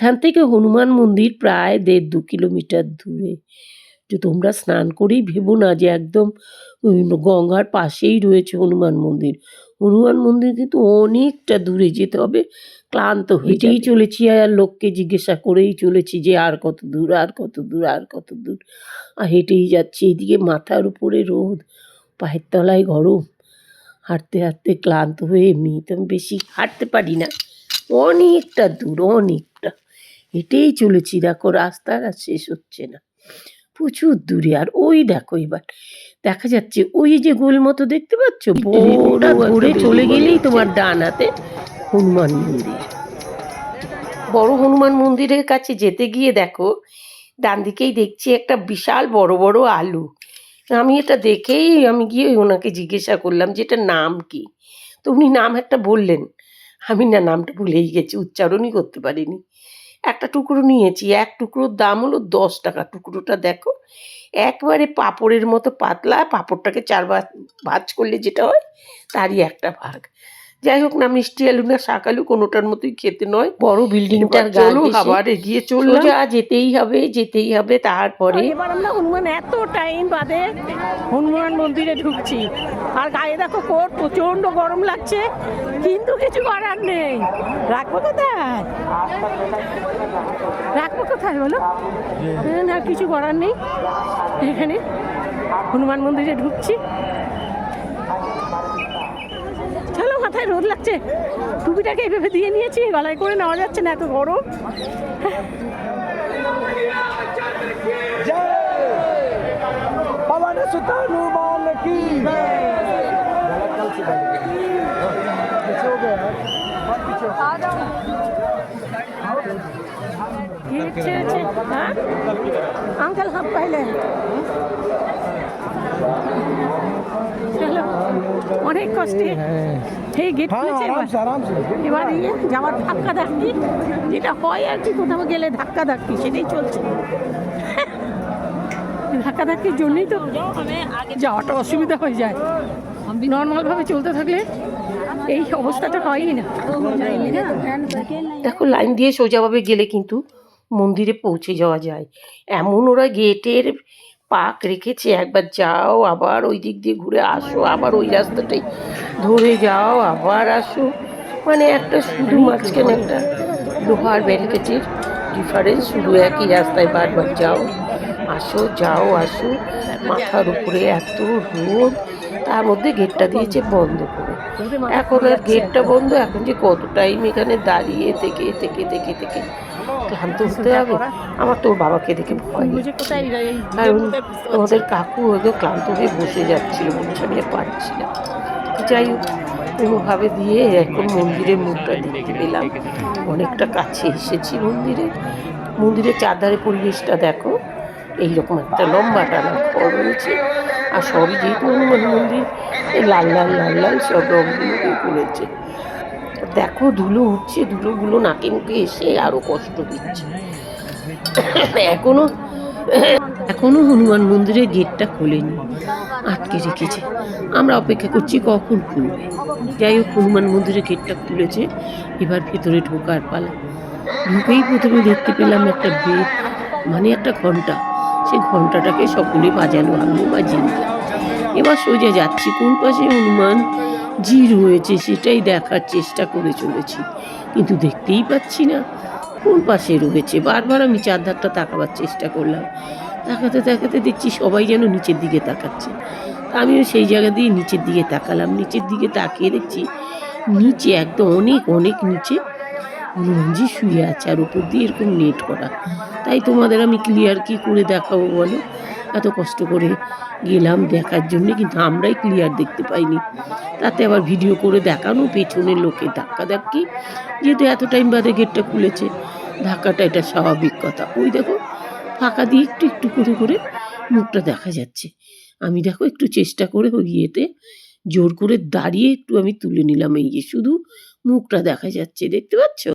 এখান থেকে হনুমান মন্দির প্রায় 1.5-2 কিলোমিটার দূরে। তো তোমরা স্নান করেই ভেবো না যে একদম গঙ্গার পাশেই রয়েছে হনুমান মন্দির। হনুমান মন্দির কিন্তু অনেকটা দূরে যেতে হবে, ক্লান্ত হেঁটেই চলেছি আর লোককে জিজ্ঞাসা করেই চলেছি যে আর কত দূর, আর কত দূর, আর কত দূর। আর হেঁটেই যাচ্ছি, এদিকে মাথার উপরে রোদ, পায়ের তলায় গরম। হাঁটতে হাঁটতে ক্লান্ত হয়ে এমনিতে আমি বেশি হাঁটতে পারি না, অনেকটা দূর, অনেকটা হেঁটেই চলেছি। দেখো রাস্তার আর শেষ হচ্ছে না, প্রচুর দূরে। আর ওই দেখো এবার দেখা যাচ্ছে ওই যে গোল মতো দেখতে পাচ্ছ, ওটা ধরে চলে গেলেই তোমার ডান হাতে হনুমান মন্দির। বড় হনুমান মন্দিরের কাছে যেতে গিয়ে দেখো ডান দিকেই দেখছি একটা বিশাল বড় বড় আলু। আমি এটা দেখেই আমি গিয়ে ওনাকে জিজ্ঞাসা করলাম যে এটার নাম কি। তো উনি নাম একটা বললেন, আমি না নামটা ভুলেই গেছি, উচ্চারণই করতে পারিনি। একটা টুকরো নিয়েছি, এক টুকরোর দাম হলো 10 টাকা। টুকরোটা দেখো একবারে পাঁপড়ের মতো পাতলা, পাঁপড়টাকে 4 ভাঁজ করলে যেটা হয় তারই একটা ভাগ। যাই হোক না, মিষ্টি আলু না শাক আলু কোনোটার মতোই খেতে নয়। বড় বিল্ডিংটার গায়ে আবার এগিয়ে চললাম, যা যেতেই হবে যেতেই হবে। তারপরে এবার আমরা হনুমান এত টাইম বাদে হনুমান মন্দিরে ঢুকছি, আর গায়ে দেখো কোট, প্রচন্ড গরম লাগছে, কিন্তু কিছু করার নেই। রাখবো কোথায়, রাখবো কোথায় বলো? না কিছু করার নেই, এখানে হনুমান মন্দিরে ঢুকছি। চলো, মাথায় রোদ লাগছে, টুপিটাকে এইভাবে দিয়ে নিয়েছি, গলায় করে নেওয়া যাচ্ছে না, এত গরম। अंकल हम पहले चलो অনেক কষ্টে এই গেট খুলেছে। এবার যাওয়ার ধাক্কা ধাক্কি যেটা হয় আর কি, কোথাও গেলে ধাক্কা ধাক্কি সেটাই চলছে। ধাক্কা ধাক্কির জন্যই তো যাওয়াটা অসুবিধা হয়ে যায়। নর্মালভাবে চলতে থাকলে এই অবস্থাটা হয়ই না। দেখো লাইন দিয়ে সোজাভাবে গেলে কিন্তু মন্দিরে পৌঁছে যাওয়া যায়, এমন ওরা গেটের পাক রেখেছে। একবার যাও, আবার ওই দিক দিয়ে ঘুরে আসো, আবার ওই রাস্তাটাই ধরে যাও, আবার আসো। মানে একটা শুধু মাঝখানে একটা লোহার ব্যারিকেডের ডিফারেন্স, শুধু একই রাস্তায় বারবার যাও আসো, যাও আসো। মাথার উপরে এত রোদ, তার মধ্যে গেটটা দিয়েছে বন্ধ করে। এখন আর গেটটা বন্ধ, এখন যে কত টাইম এখানে দাঁড়িয়ে থেকে থেকে থেকে থেকে ক্লান্ত হতে হবে। আমার তোর বাবাকে দেখে ভয়, কারণ তোমাদের কাকু হয়তো ক্লান্ত হয়ে বসে যাচ্ছিল, বলছে আমি পারছি না। যাই হোক কোনোভাবে দিয়ে এখন মন্দিরের মুখটা দেখতে পেলাম, অনেকটা কাছে এসেছি মন্দিরে। মন্দিরের চারধারে পরিবেশটা দেখো, এইরকম একটা লম্বা টানা ঘর রয়েছে। আর সবই যেহেতু হনুমান মন্দির, এই লাল লাল লাল লাল সব রঙগুলো করেছে। দেখো ধুলো উঠছে, ধুলোগুলো নাকে মুখে এসে আরো কষ্ট দিচ্ছে। এখনো হনুমান মন্দিরের গেটটা খোলেনি, আটকে রেখেছে। আমরা অপেক্ষা করছি কখন খুলবে। যাই হোক হনুমান মন্দিরের গেটটা খুলেছে, এবার ভেতরে ঢোকার পালা। ঢুকেই প্রথমে দেখতে পেলাম একটা বেদ, মানে একটা ঘন্টা। সেই ঘন্টাটাকে সকলে বাজালো, আমিও বাজিয়ে নিলাম। এবার সোজা যাচ্ছি, কোন পাশে হনুমান জি রয়েছে সেটাই দেখার চেষ্টা করে চলেছি, কিন্তু দেখতেই পাচ্ছি না কোন পাশে রয়েছে। বারবার আমি চারধারটা তাকাবার চেষ্টা করলাম, তাকাতে তাকাতে দেখছি সবাই যেন নিচের দিকে তাকাচ্ছে। আমিও সেই জায়গা দিয়ে নিচের দিকে তাকালাম। নিচের দিকে তাকিয়ে দেখছি নিচে একদম অনেক অনেক নিচে হনুমানজি শুয়ে আছে, আর উপর দিয়ে এরকম নেট করা। তাই তোমাদের আমি ক্লিয়ার কি করে দেখাবো বলো? এত কষ্ট করে গেলাম দেখার জন্য, কিন্তু আমরাই ক্লিয়ার দেখতে পাইনি। তাতে আবার ভিডিও করে দেখানো, পেছনের লোকে ধাক্কা ধাক্কি, যেহেতু এত টাইম বাদে গেটটা খুলেছে, ধাক্কাটা এটা স্বাভাবিক কথা। ওই দেখো ফাঁকা দিয়ে একটু একটু করে করে মুখটা দেখা যাচ্ছে। আমি দেখো একটু চেষ্টা করে ওই ইয়েতে জোর করে দাঁড়িয়ে একটু আমি তুলে নিলাম, এই যে শুধু মুখটা দেখা যাচ্ছে, দেখতে পাচ্ছ?